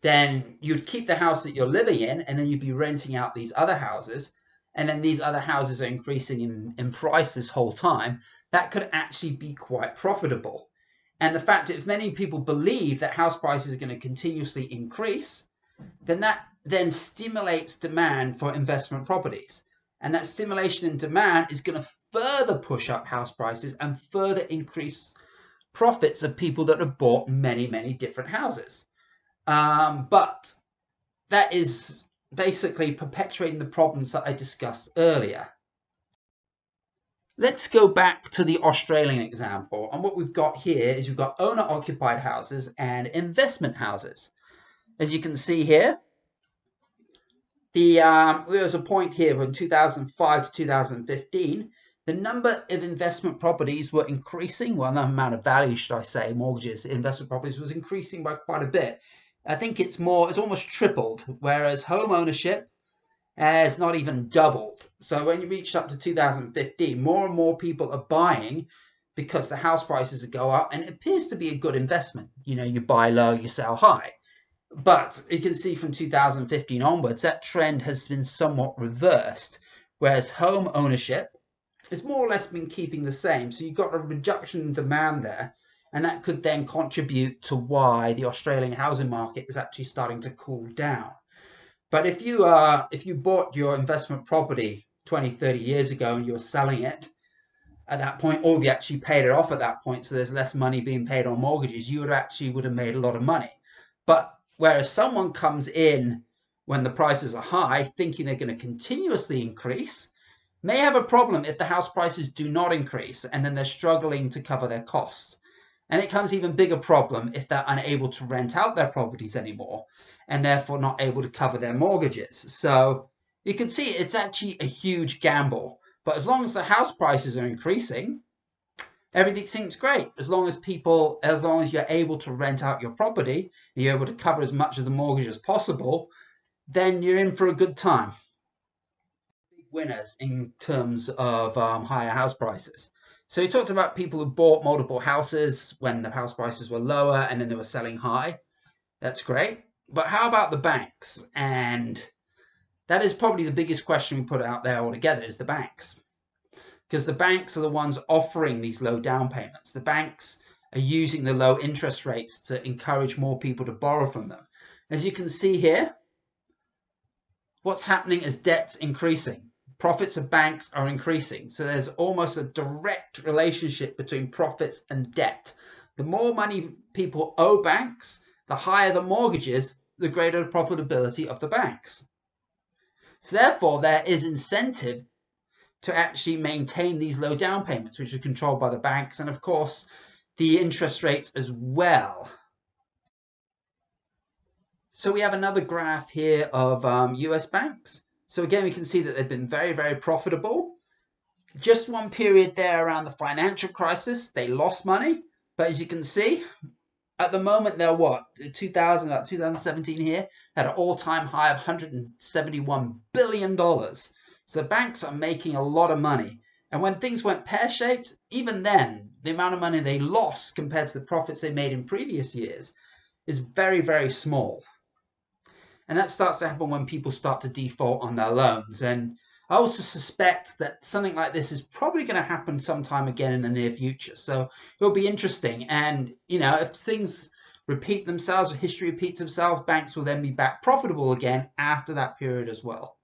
then you'd keep the house that you're living in, and then you'd be renting out these other houses, and then these other houses are increasing in price this whole time. That could actually be quite profitable. And the fact that if many people believe that house prices are going to continuously increase, then that then stimulates demand for investment properties. And that stimulation in demand is going to further push up house prices and further increase profits of people that have bought many, many different houses. But that is basically perpetuating the problems that I discussed earlier. Let's go back to the Australian example. And what we've got here is we've got owner-occupied houses and investment houses. As you can see here, there was a point here from 2005 to 2015. The number of investment properties were increasing. Well, the amount of value, should I say, mortgages, investment properties was increasing by quite a bit. I think it's almost tripled, whereas home ownership has not even doubled. So when you reached up to 2015, more and more people are buying because the house prices go up, and it appears to be a good investment. You know, you buy low, you sell high. But you can see from 2015 onwards, that trend has been somewhat reversed, whereas home ownership has more or less been keeping the same. So you've got a reduction in demand there, and that could then contribute to why the Australian housing market is actually starting to cool down. But if you bought your investment property 20, 30 years ago and you're selling it at that point, or if you actually paid it off at that point, so there's less money being paid on mortgages, you would have made a lot of money. But whereas someone comes in when the prices are high, thinking they're going to continuously increase, may have a problem if the house prices do not increase, and then they're struggling to cover their costs. And it becomes an even bigger problem if they're unable to rent out their properties anymore, and therefore not able to cover their mortgages. So you can see it's actually a huge gamble. But as long as the house prices are increasing, everything seems great. As long as you're able to rent out your property, and you're able to cover as much of the mortgage as possible, then you're in for a good time. Big winners in terms of higher house prices. So we talked about people who bought multiple houses when the house prices were lower and then they were selling high. That's great. But how about the banks? And that is probably the biggest question we put out there altogether, is the banks. Because the banks are the ones offering these low down payments. The banks are using the low interest rates to encourage more people to borrow from them. As you can see here, what's happening is debt's increasing. Profits of banks are increasing. So there's almost a direct relationship between profits and debt. The more money people owe banks, the higher the mortgages, the greater the profitability of the banks. So therefore, there is incentive to actually maintain these low down payments, which are controlled by the banks, and of course, the interest rates as well. So we have another graph here of US banks. So again, we can see that they've been very, very profitable. Just one period there around the financial crisis, they lost money. But as you can see, At the moment, they're what? 2017 here had an all-time high of $171 billion. So the banks are making a lot of money. And when things went pear-shaped, even then, the amount of money they lost compared to the profits they made in previous years is very, very small. And that starts to happen when people start to default on their loans. And I also suspect that something like this is probably going to happen sometime again in the near future. So it'll be interesting. And, if things repeat themselves, or history repeats itself, banks will then be back profitable again after that period as well.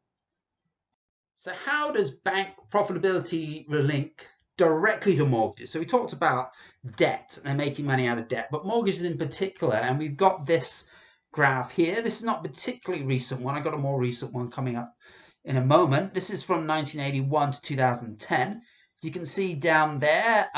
So how does bank profitability relink directly to mortgages? So we talked about debt and making money out of debt, but mortgages in particular, and we've got this graph here. This is not a particularly recent one. I got a more recent one coming up in a moment. This is from 1981 to 2010. You can see down there,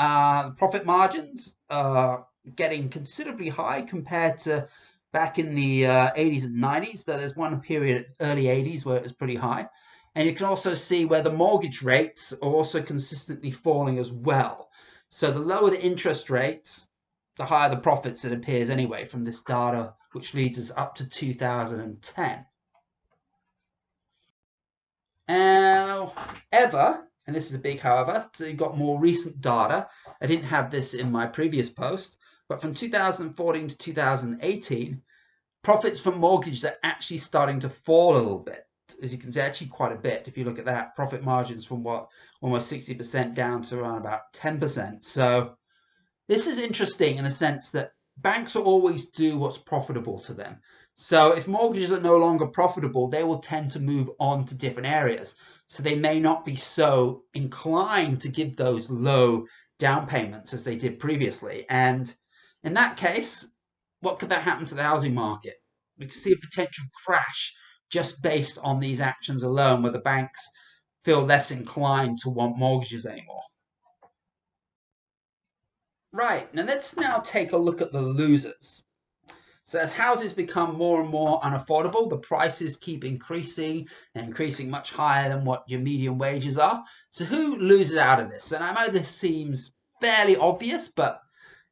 profit margins are getting considerably high compared to back in the 80s and 90s. So there's one period, early 80s, where it was pretty high. And you can also see where the mortgage rates are also consistently falling as well. So the lower the interest rates, the higher the profits, it appears anyway, from this data, which leads us up to 2010. However, and this is a big however, so you've got more recent data. I didn't have this in my previous post, but from 2014 to 2018, profits from mortgages are actually starting to fall a little bit. As you can see, actually quite a bit. If you look at that, profit margins from almost 60% down to around about 10%. So this is interesting in the sense that banks will always do what's profitable to them. So if mortgages are no longer profitable, they will tend to move on to different areas. So they may not be so inclined to give those low down payments as they did previously. And in that case, what could that happen to the housing market? We could see a potential crash just based on these actions alone, where the banks feel less inclined to want mortgages anymore. Right, now let's take a look at the losers. So as houses become more and more unaffordable, the prices keep increasing and increasing much higher than what your median wages are. So who loses out of this? And I know this seems fairly obvious, but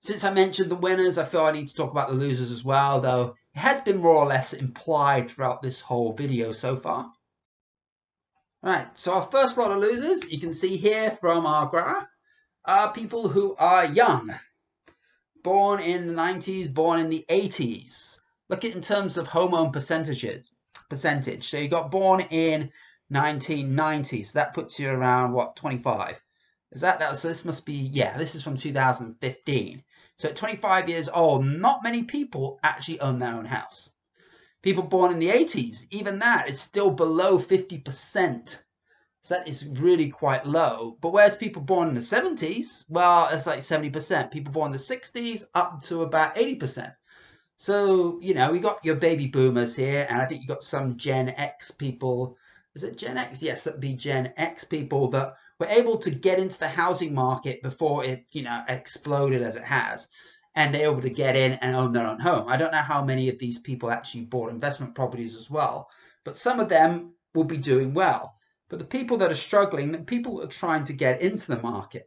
since I mentioned the winners, I feel I need to talk about the losers as well, though it has been more or less implied throughout this whole video so far. Right, so our first lot of losers, you can see here from our graph, are people who are young, born in the 90s, born in the 80s. Look at in terms of homeown percentage. So you got born in 1990, so that puts you around, what, 25? Is that so this must be, yeah, this is from 2015. So at 25 years old, not many people actually own their own house. People born in the 80s, even that, it's still below 50%. So that is really quite low. But whereas people born in the 70s, well, it's like 70%. People born in the 60s, up to about 80%. So, we got your baby boomers here, and I think you got some Gen X people. Is it Gen X? Yes, that'd be Gen X people that were able to get into the housing market before it, exploded as it has. And they're able to get in and own their own home. I don't know how many of these people actually bought investment properties as well, but some of them will be doing well. But the people that are struggling, the people that are trying to get into the market,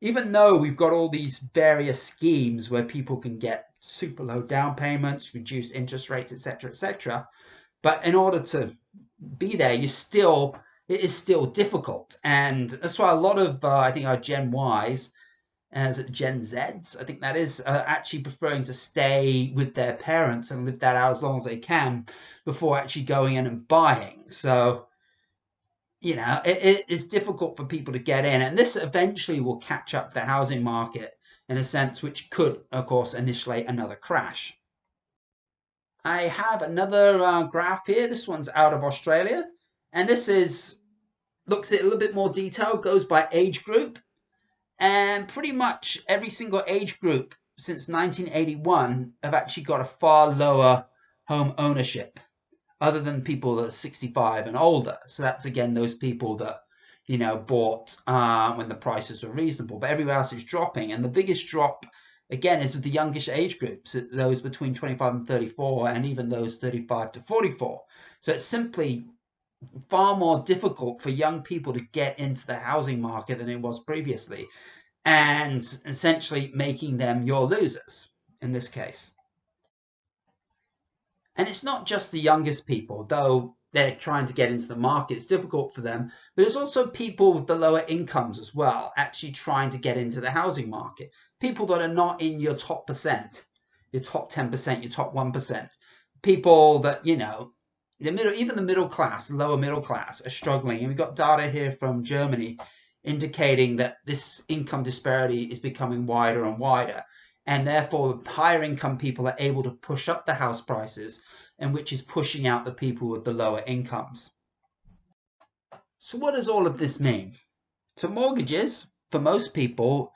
even though we've got all these various schemes where people can get super low down payments, reduced interest rates, etc., but in order to be there, it is still difficult. And that's why a lot of, I think, our Gen Ys, as Gen Zs, I think that is, actually preferring to stay with their parents and live that out as long as they can before actually going in and buying. So, it's difficult for people to get in, and this eventually will catch up the housing market in a sense, which could, of course, initiate another crash. I have another graph here. This one's out of Australia, and this looks at a little bit more detail, goes by age group, and pretty much every single age group since 1981 have actually got a far lower home ownership, other than people that are 65 and older. So that's, again, those people that, bought when the prices were reasonable. But everywhere else is dropping. And the biggest drop, again, is with the youngish age groups, those between 25 and 34, and even those 35 to 44. So it's simply far more difficult for young people to get into the housing market than it was previously, and essentially making them your losers in this case. And it's not just the youngest people, though they're trying to get into the market. It's difficult for them, but it's also people with the lower incomes as well, actually trying to get into the housing market. People that are not in your top percent, your top 10%, your top 1%. People that, even the middle class, lower middle class are struggling. And we've got data here from Germany indicating that this income disparity is becoming wider and wider. And therefore, the higher income people are able to push up the house prices, and which is pushing out the people with the lower incomes. So what does all of this mean? So mortgages, for most people,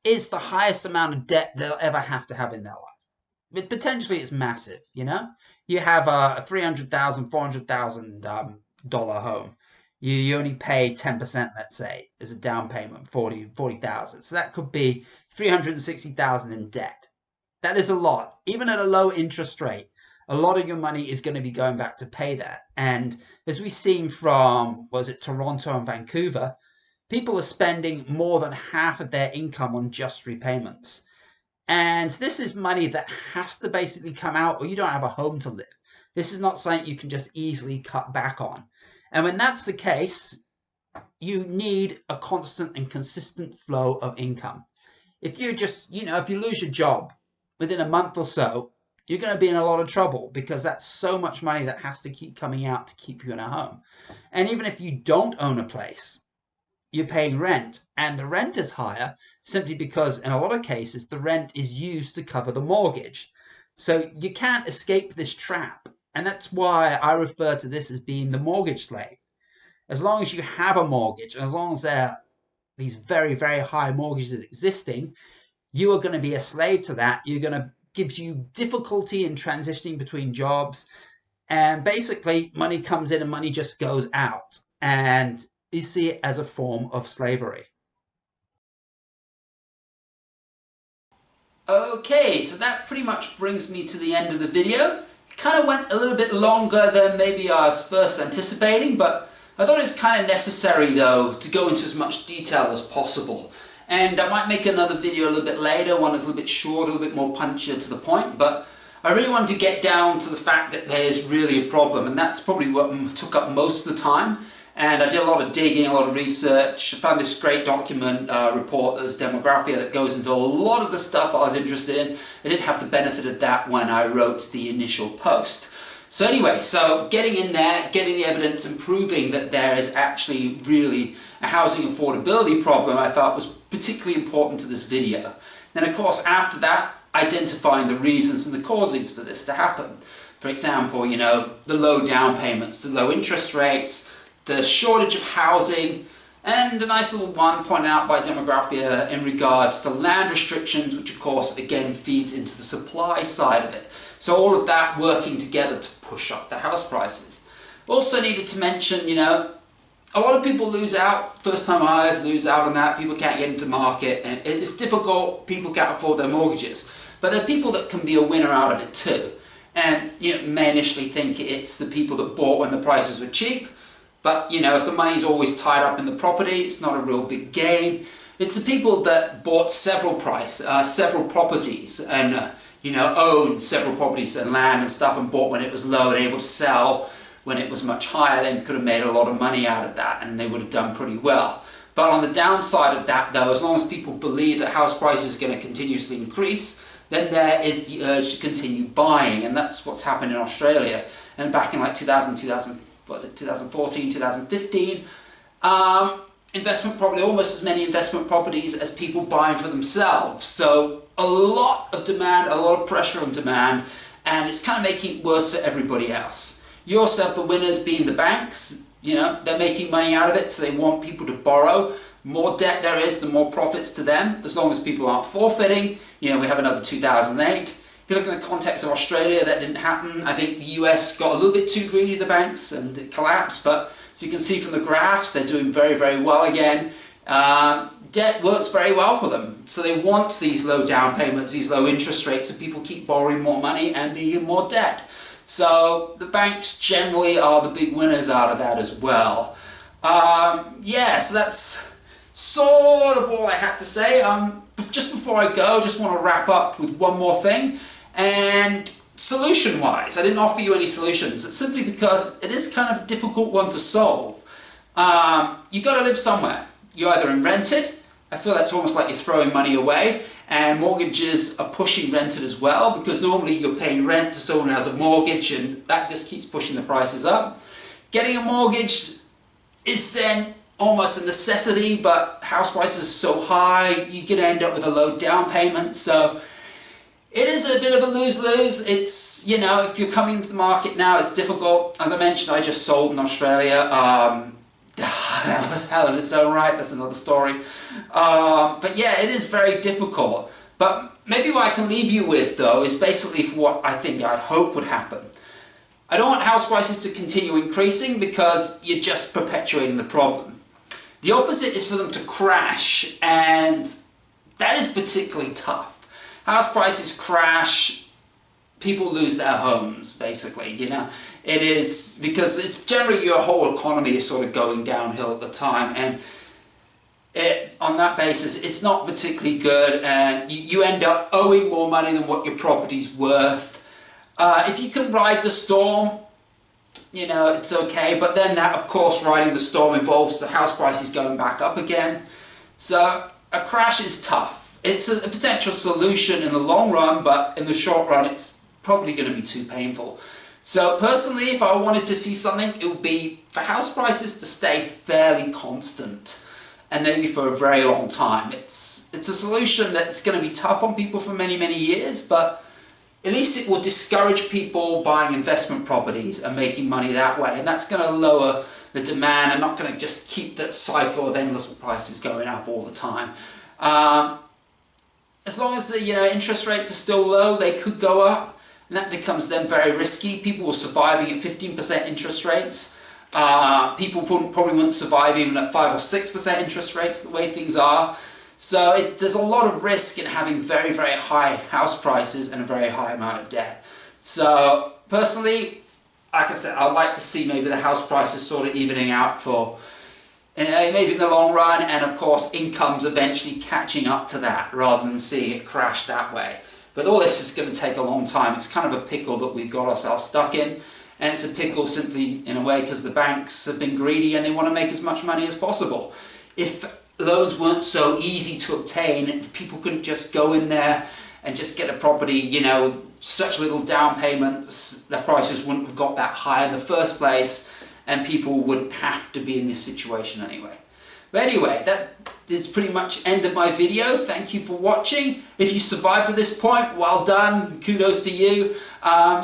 is the highest amount of debt they'll ever have to have in their life. But potentially it's massive, You have a $300,000, $400,000 home. You only pay 10%, let's say, as a down payment, 40,000. So that could be 360,000 in debt. That is a lot. Even at a low interest rate, a lot of your money is going to be going back to pay that. And as we've seen from, Toronto and Vancouver, people are spending more than half of their income on just repayments. And this is money that has to basically come out, or you don't have a home to live. This is not something you can just easily cut back on. And when that's the case, you need a constant and consistent flow of income. If you just, if you lose your job within a month or so, you're going to be in a lot of trouble, because that's so much money that has to keep coming out to keep you in a home. And even if you don't own a place, you're paying rent, and the rent is higher simply because in a lot of cases the rent is used to cover the mortgage. So you can't escape this trap, and that's why I refer to this as being the mortgage slave. As long as you have a mortgage, and as long as there are these very, very high mortgages existing, you are going to be a slave to that. You're going to give you difficulty in transitioning between jobs, and basically money comes in and money just goes out, and you see it as a form of slavery. Okay, so that pretty much brings me to the end of the video. It kind of went a little bit longer than maybe I was first anticipating, but I thought it was kind of necessary though to go into as much detail as possible. And I might make another video a little bit later, one that's a little bit shorter, a little bit more punchier to the point, but I really wanted to get down to the fact that there's really a problem, and that's probably what took up most of the time. And I did a lot of digging, a lot of research. I found this great document, report, there's Demographia, that goes into a lot of the stuff I was interested in. I didn't have the benefit of that when I wrote the initial post. So anyway, so getting in there, getting the evidence and proving that there is actually really a housing affordability problem, I felt was particularly important to this video. Then of course after that, identifying the reasons and the causes for this to happen. For example, the low down payments, the low interest rates, the shortage of housing, and a nice little one pointed out by Demographia in regards to land restrictions, which of course again feeds into the supply side of it. So all of that working together to push up the house prices. Also needed to mention, a lot of people lose out, first time buyers lose out on that, people can't get into the market, and it's difficult, people can't afford their mortgages. But there are people that can be a winner out of it too. And you may initially think it's the people that bought when the prices were cheap, but if the money's always tied up in the property, it's not a real big gain. It's the people that bought several properties and owned several properties and land and stuff, and bought when it was low and able to sell when it was much higher, then could have made a lot of money out of that, and they would have done pretty well. But on the downside of that though, as long as people believe that house prices are going to continuously increase, then there is the urge to continue buying, and that's what's happened in Australia. And back in like 2014, 2015, investment property, almost as many investment properties as people buying for themselves. So a lot of demand, a lot of pressure on demand, and it's kind of making it worse for everybody else. You also have the winners being the banks. They're making money out of it, so they want people to borrow. More debt there is, the more profits to them, as long as people aren't forfeiting. We have another 2008. If you look in the context of Australia, that didn't happen. I think the US got a little bit too greedy, the banks, and it collapsed. But as you can see from the graphs, they're doing very, very well again. Debt works very well for them. So they want these low down payments, these low interest rates, so people keep borrowing more money and being in more debt. So the banks generally are the big winners out of that as well. So that's sort of all I had to say. Just before I go, just want to wrap up with one more thing. And solution-wise, I didn't offer you any solutions. It's simply because it is kind of a difficult one to solve. You got to live somewhere. You're either in rented. I feel that's almost like you're throwing money away, and mortgages are pushing rented as well, because normally you're paying rent to someone who has a mortgage, and that just keeps pushing the prices up. Getting a mortgage is then almost a necessity, but house prices are so high, you could end up with a low down payment. So it is a bit of a lose-lose. It's, you know, if you're coming to the market now, it's difficult. As I mentioned, I just sold in Australia. That was hell in its own right, that's another story. But yeah, it is very difficult. But maybe what I can leave you with, though, is basically what I think I'd hope would happen. I don't want house prices to continue increasing, because you're just perpetuating the problem. The opposite is for them to crash, and that is particularly tough. House prices crash, people lose their homes, basically, you know. It is, because it's generally your whole economy is sort of going downhill at the time, and on that basis, it's not particularly good, and you end up owing more money than what your property's worth. If you can ride the storm, you know, it's okay, but then that, of course, riding the storm involves the house prices going back up again. So a crash is tough. It's a potential solution in the long run, but in the short run, it's probably going to be too painful. So personally, if I wanted to see something, it would be for house prices to stay fairly constant, and maybe for a very long time. It's a solution that's going to be tough on people for many, many years, but at least it will discourage people buying investment properties and making money that way, and that's going to lower the demand and not going to just keep that cycle of endless prices going up all the time. As long as the interest rates are still low, they could go up, and that becomes then very risky. People were surviving at 15% interest rates. People probably wouldn't survive even at 5 or 6% interest rates the way things are. So there's a lot of risk in having very, very high house prices and a very high amount of debt. So personally, like I said, I'd like to see maybe the house prices sort of evening out for maybe in the long run, and of course incomes eventually catching up to that rather than seeing it crash that way. But all this is going to take a long time. It's kind of a pickle that we've got ourselves stuck in, and it's a pickle simply in a way because the banks have been greedy and they want to make as much money as possible. If loans weren't so easy to obtain, if people couldn't just go in there and just get a property, such little down payments, the prices wouldn't have got that high in the first place, and people wouldn't have to be in this situation anyway. But anyway, that is pretty much end of my video. Thank you for watching. If you survived to this point, well done, kudos to you.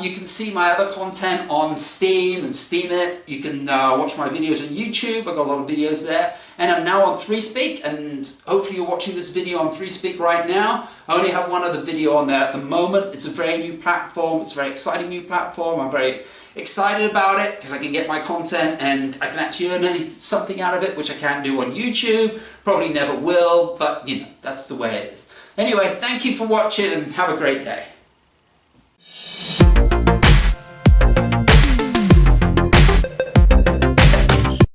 You can see my other content on Steam and Steemit. You can watch my videos on YouTube. I've got a lot of videos there. And I'm now on ThreeSpeak, and hopefully you're watching this video on ThreeSpeak right now. I only have one other video on there at the moment. It's a very new platform. It's a very exciting new platform. I'm very excited about it because I can get my content and I can actually earn something out of it, which I can't do on YouTube. Probably never will, but that's the way it is. Anyway, thank you for watching and have a great day.